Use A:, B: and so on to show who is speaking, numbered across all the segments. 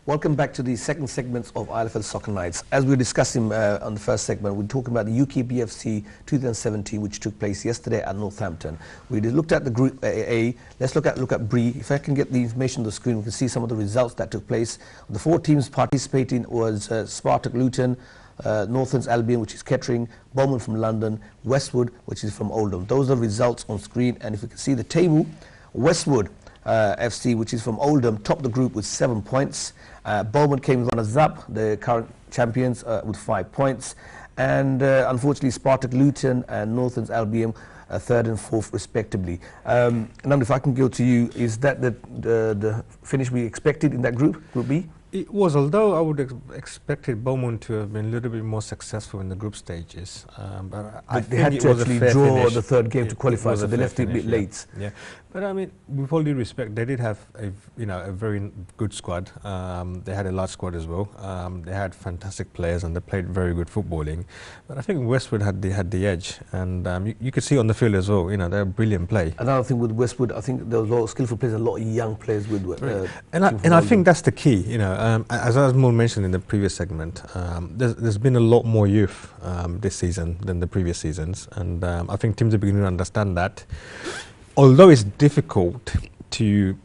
A: Welcome back to the second segment of ILFL Soccer Nights. As we were discussing on the first segment, we're talking about the UKBFC 2017, which took place yesterday at Northampton. We looked at the Group A. Let's look at B. If I can get the information on the screen, we can see some of the results that took place. The 4 teams participating was Spartak Luton, Northants Albion, which is Kettering, Bowman from London, Westwood, which is from Oldham. Those are the results on screen, and if you can see the table, Westwood FC, which is from Oldham, topped the group with 7 points. Bowman came runners-up, the current champions, with 5 points. And unfortunately, Spartak Luton and Northants Albion, 3rd and 4th respectively. Now, if I can go to you, is that the finish we expected in that group, Group B?
B: It was, although I would have expected Bowman to have been a little bit more successful in the group stages. But I
A: they had to actually draw the 3rd game to qualify, so they left it a bit late.
B: Yeah, but I mean, with all due respect, they did have a very good squad. They had a large squad as well. They had fantastic players and they played very good footballing. But I think Westwood had the edge, and you could see on the field as well. They're a brilliant play.
A: Another thing with Westwood, I think there was a lot of skillful players, a lot of young players with.
B: And I think that's the key. As Asmul mentioned in the previous segment, there's been a lot more youth this season than the previous seasons, and I think teams are beginning to understand that. Although it's difficult to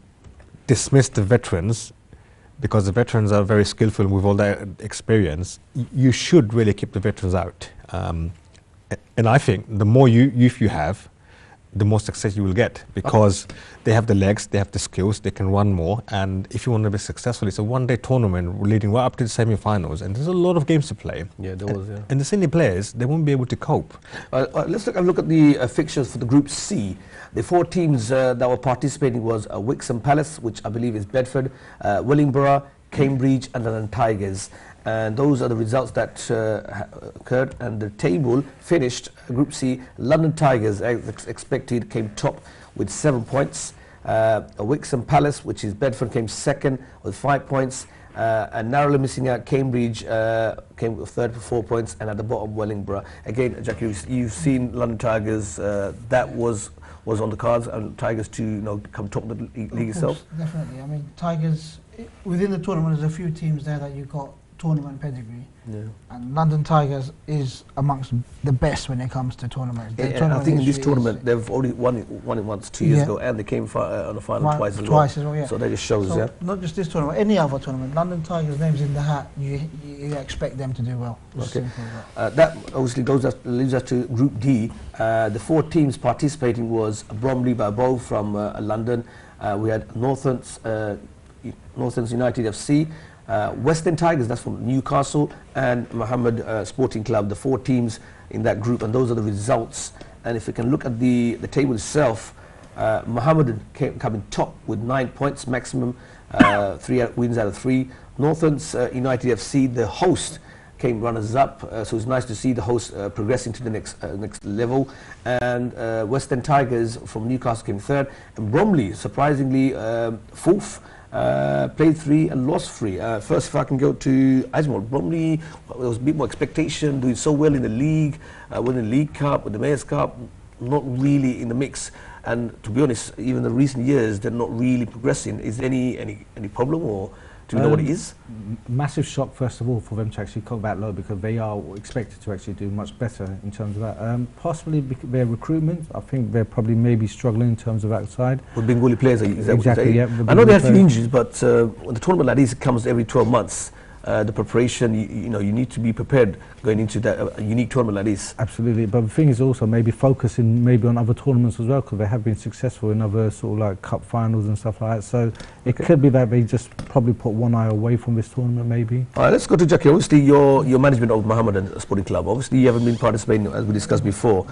B: dismiss the veterans, because the veterans are very skillful with all their experience, you should really keep the veterans out. And I think the more youth you have, the more success you will get, because they have the legs, they have the skills, they can run more, and if you want to be successful, it's a one-day tournament leading right up to the semi-finals, and there's a lot of games to play.
A: Yeah, there was, yeah.
B: And the senior players, they won't be able to cope.
A: Let's look at the fixtures for the Group C. The 4 teams that were participating was Wixham Palace, which I believe is Bedford, Wellingborough, Cambridge, and London Tigers. And those are the results that occurred, and the table finished Group C. London Tigers, as expected, came top with 7 points. Wixham Palace, which is Bedford, came 2nd with 5 points. And narrowly missing out, Cambridge came 3rd with 4 points, and at the bottom, Wellingborough. Again, Jackie, you've seen London Tigers, that was on the cards, and Tigers to come top of the league itself.
C: Definitely. I mean, Tigers, within the tournament, there's a few teams there that you've got tournament pedigree, and London Tigers is amongst the best when it comes to tournaments.
A: I think in this tournament they've already won it once 2 years ago, and they came on the final twice as well. Yeah. So that just shows,
C: not just this tournament, any other tournament, London Tigers' names in the hat, you expect them to do well.
A: Okay. That obviously leads us to Group D. The 4 teams participating was Bromley by Bow from London. We had Northants United FC, Western Tigers, that's from Newcastle, and Mohammed Sporting Club, the 4 teams in that group, and those are the results. And if we can look at the table itself, Mohammed coming top with 9 points maximum, 3 wins out of 3. Northants United FC, the host, came runners-up, so it's nice to see the host progressing to the next level. And Western Tigers from Newcastle came 3rd, and Bromley, surprisingly, 4th. Played 3 and lost 3. First, if I can go to Ajmal, Bromley, there was a bit more expectation, doing so well in the league, winning the League Cup, with the Mayor's Cup, not really in the mix. And to be honest, even the recent years, they're not really progressing. Is there any problem, or do you know what it is?
D: Massive shock, first of all, for them to actually come back low, because they are expected to actually do much better in terms of that. Possibly their recruitment, I think they're probably maybe struggling in terms of outside. With
A: Bengali players,
D: exactly, yeah.
A: I know they have few injuries, but when the tournament like this, it comes every 12 months. The preparation, you need to be prepared going into that unique tournament like this.
D: Absolutely, but the thing is also maybe focusing maybe on other tournaments as well, because they have been successful in other sort of like cup finals and stuff like that. So it could be that they just probably put one eye away from this tournament, maybe.
A: All right, let's go to Jackie. Obviously, your management of Mohammedan Sporting Club. Obviously, you haven't been participating, as we discussed before.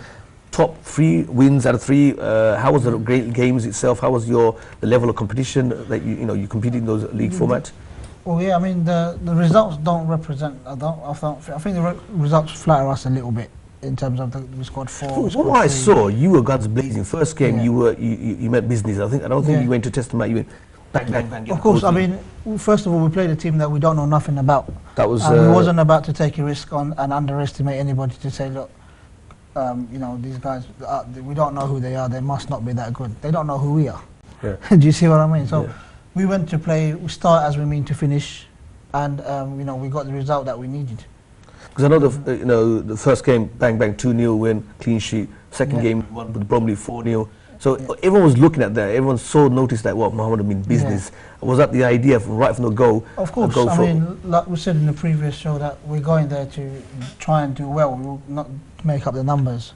A: Top 3 wins out of 3. How was the great games itself? How was the level of competition that you competed in those league format?
C: Well, yeah, I mean, the results don't represent, I think the results flatter us a little bit in terms of we scored 4.
A: From what I saw, you were guns blazing. First game, you met business. I don't think you went to test them out. You went bang, bang, bang.
C: Of course, I mean, first of all, we played a team that we don't know nothing about.
A: That was.
C: We wasn't about to take a risk on and underestimate anybody to say, look, these guys, we don't know who they are. They must not be that good. They don't know who we are. Yeah. Do you see what I mean? So. Yeah. We went to play, we start as we mean to finish. and you know, we got the result that we needed.
A: Because I know the first game, bang bang, 2-0 win, clean sheet. Second game, won with Bromley 4-0. So everyone was looking at that. Everyone noticed that what Mohammed mean business. Was that the idea right from the go?
C: Of course. I mean, like we said in the previous show, that we're going there to try and do well. We will not make up the numbers.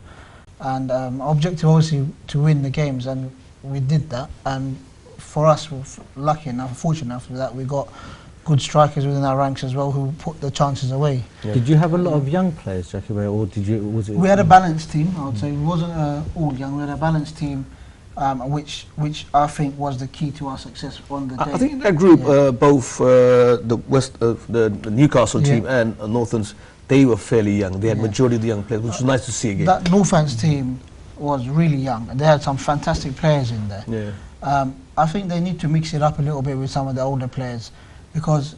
C: And our objective obviously to win the games, and we did that. And for us, we're lucky enough, fortunate enough that we got good strikers within our ranks as well who put the chances away.
D: Did you have a lot of young players, Jackie, or was it?
C: We had a balanced team. I would say it wasn't all young. We had a balanced team, which I think was the key to our success on the day.
A: I think in that group, both the Newcastle team and Northants, they were fairly young. They had majority of the young players, which was nice to see again.
C: That Northants team was really young, and they had some fantastic players in there.
A: Yeah.
C: I think they need to mix it up a little bit with some of the older players, because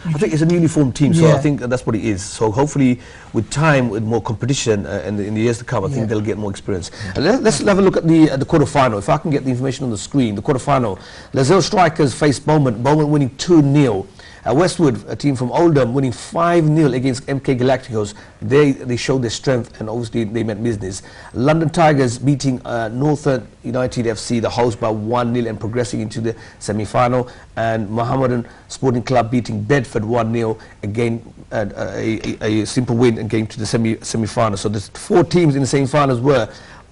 A: I think it's a newly formed team, so I think that's what it is. So hopefully, with time, with more competition in the years to come, I think they'll get more experience. And let's have a look at the quarter-final. If I can get the information on the screen, the quarter-final. Lazelle Strikers faced Beaumont. Beaumont winning 2-0. Westwood, a team from Oldham, winning 5-0 against MK Galacticos. They showed their strength, and obviously they meant business. London Tigers beating Northern United FC, the host, by 1-0 and progressing into the semi-final. And Mohammedan Sporting Club beating Bedford 1-0, again a simple win and getting to the semi-final. So the 4 teams in the semi-finals were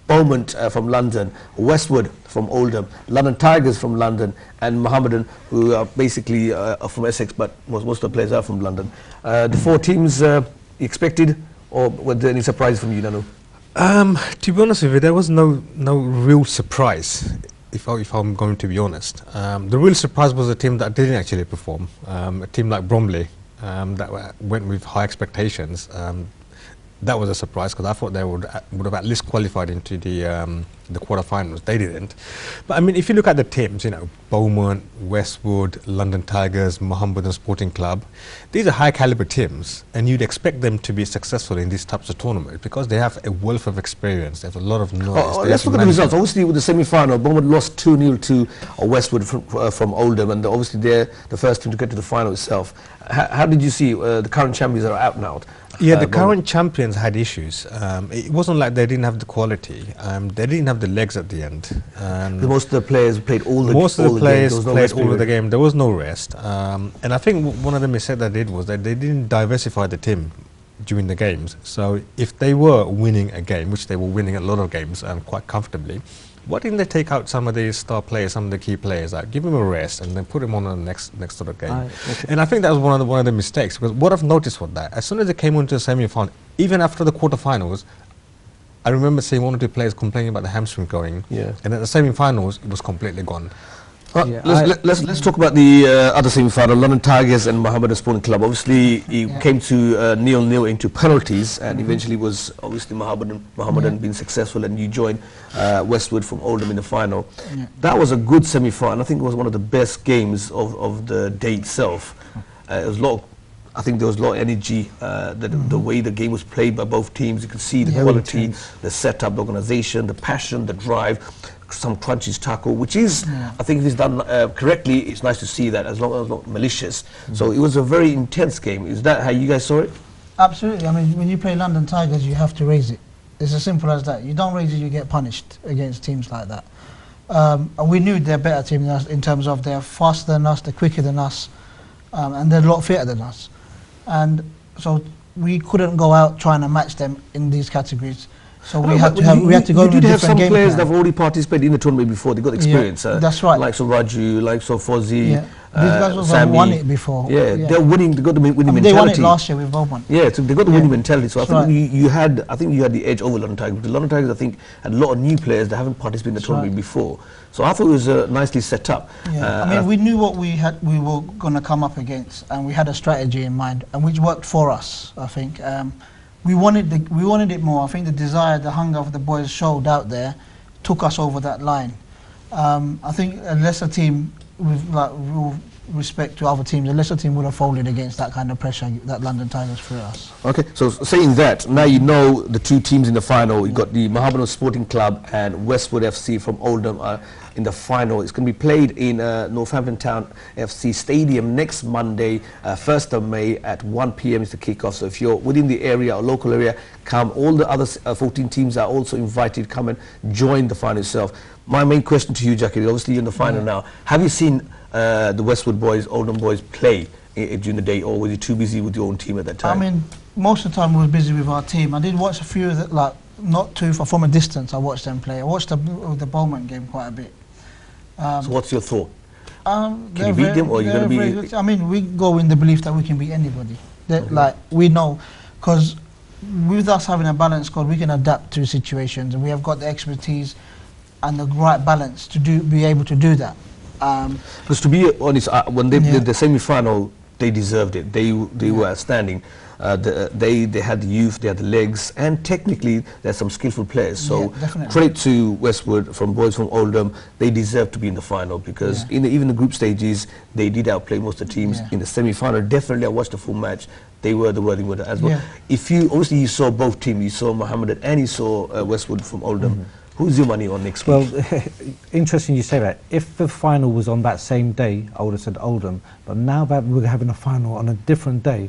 A: Beaumont from London, Westwood from Oldham, London Tigers from London, and Mohammedan, who are basically from Essex, but most of the players are from London. The 4 teams expected, or were there any surprise from you, Nanu?
B: To be honest with you, there was no real surprise, if I'm going to be honest. The real surprise was a team that didn't actually perform, a team like Bromley, that went with high expectations. That was a surprise, because I thought they would have at least qualified into the quarterfinals. They didn't. But I mean, if you look at the teams, you know, Beaumont, Westwood, London Tigers, Mohammedan Sporting Club, these are high caliber teams, and you'd expect them to be successful in these types of tournaments because they have a wealth of experience. They have a lot of knowledge.
A: Let's look at the results. Obviously, with the semi-final, Beaumont lost 2-0 to Westwood from Oldham, and obviously they're the first team to get to the final itself. How did you see the current champions are out now?
B: Yeah, the current champions had issues. It wasn't like they didn't have the quality. They didn't have the legs at the end.
A: Most of the players played all the
B: Most of the players played all of the
A: game.
B: game. There was no rest. And I think one of the mistakes they did was that they didn't diversify the team during the games. So if they were winning a game, which they were winning a lot of games and quite comfortably, why didn't they take out some of the star players, some of the key players, like give them a rest and then put them on the next sort of game? And I think that was one of the mistakes, because what I've noticed was that as soon as they came into the semi-final, even after the quarterfinals, I remember seeing 1 or 2 players complaining about the hamstring going, and at the semi-finals it was completely gone.
A: Let's talk about the other semi-final, London Tigers and Mohammedan Sporting Club. Obviously, it came to 0-0 into penalties, and eventually was obviously Mohammedan being successful, and you joined Westwood from Oldham in the final. That was a good semi-final. I think it was one of the best games of the day itself. It was a lot. I think there was a lot of energy. The way the game was played by both teams, you could see the quality, the setup, the organisation, the passion, the drive. Some crunches tackle, which is, I think if it's done correctly, it's nice to see that, as long as it's not malicious. So it was a very intense game. Is that how you guys saw it?
C: Absolutely. I mean, when you play London Tigers, you have to raise it. It's as simple as that. You don't raise it, you get punished against teams like that. And we knew they're a better team than us in terms of they're faster than us, they're quicker than us, and they're a lot fitter than us. And so we couldn't go out trying to match them in these categories. So we had to go with a different game plan.
A: You did have some players that have already participated in the tournament before. They got experience.
C: That's right.
A: Like Raju, like Fozzie,
C: these guys also
A: Sammy.
C: won it before.
A: They're winning. They got the winning mentality.
C: They won it last year with Beaumont.
A: Yeah, so they got the winning mentality. So I think you had the edge over London Tigers. The London Tigers, I think, had a lot of new players that haven't participated in the tournament before. So I thought it was nicely set up.
C: Yeah, I mean, we knew what we were going to come up against, and we had a strategy in mind, and which worked for us, I think. We wanted it more. I think the desire, the hunger of the boys showed out there, took us over that line. I think a lesser team, with respect to other teams, a lesser team would have folded against that kind of pressure that London Tigers threw us.
A: Okay, so saying that, now you know the 2 teams in the final. You got the Mohammedan Sporting Club and Westwood FC from Oldham in the final. It's going to be played in Northampton Town FC Stadium next Monday, 1st of May at 1 p.m. is the kickoff. So if you're within the area or local area, come. All the other 14 teams are also invited. Come and join the final itself. My main question to you, Jackie, obviously you're in the final now. Have you seen the Westwood boys, Oldham boys play during the day, or were you too busy with your own team at that time?
C: I mean, most of the time we were busy with our team. I did watch a few that, like, not too far from a distance. I watched them play. I watched the Bowman game quite a bit.
A: So what's your thought? Can you
C: They're
A: beat them, or are you going to
C: very
A: be?
C: good. I mean, we go in the belief that we can beat anybody. That, like, we know, because with us having a balanced squad, we can adapt to situations, and we have got the expertise and the right balance to be able to do that.
A: Because to be honest, when they did the semi-final, they deserved it. They were outstanding. They had the youth, they had the legs, and technically there's some skillful players. So credit to Westwood from boys from Oldham. They deserve to be in the final, because in even the group stages they did outplay most of the teams. In the semi-final, definitely I watched the full match. They were the worthy winner as well. If you obviously you saw both teams, you saw Mohammedan and you saw Westwood from Oldham. Who's your money on next week?
D: Well, interesting you say that. If the final was on that same day, I would have said Oldham. But now that we're having a final on a different day,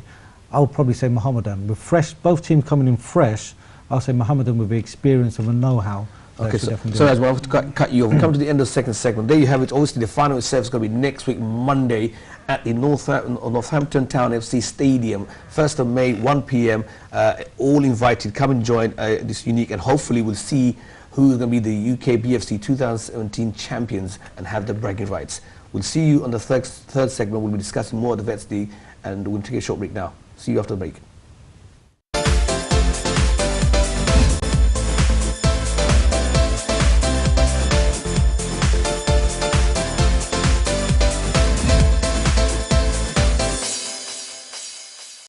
D: I would probably say Mohammedan. With both teams coming in fresh, I'll say Mohammedan with the experience and the know-how.
A: Okay, so as well, I have to cut you off. We come to the end of the second segment. There you have it. Obviously, the final itself is going to be next week, Monday, at the Northampton Town FC Stadium, 1st of May, 1 p.m. All invited. Come and join this unique, and hopefully we'll see who is going to be the UK BFC 2017 champions and have the bragging rights. We'll see you on the third segment. We'll be discussing more of the Vets League, and we'll take a short break now. See you after the break.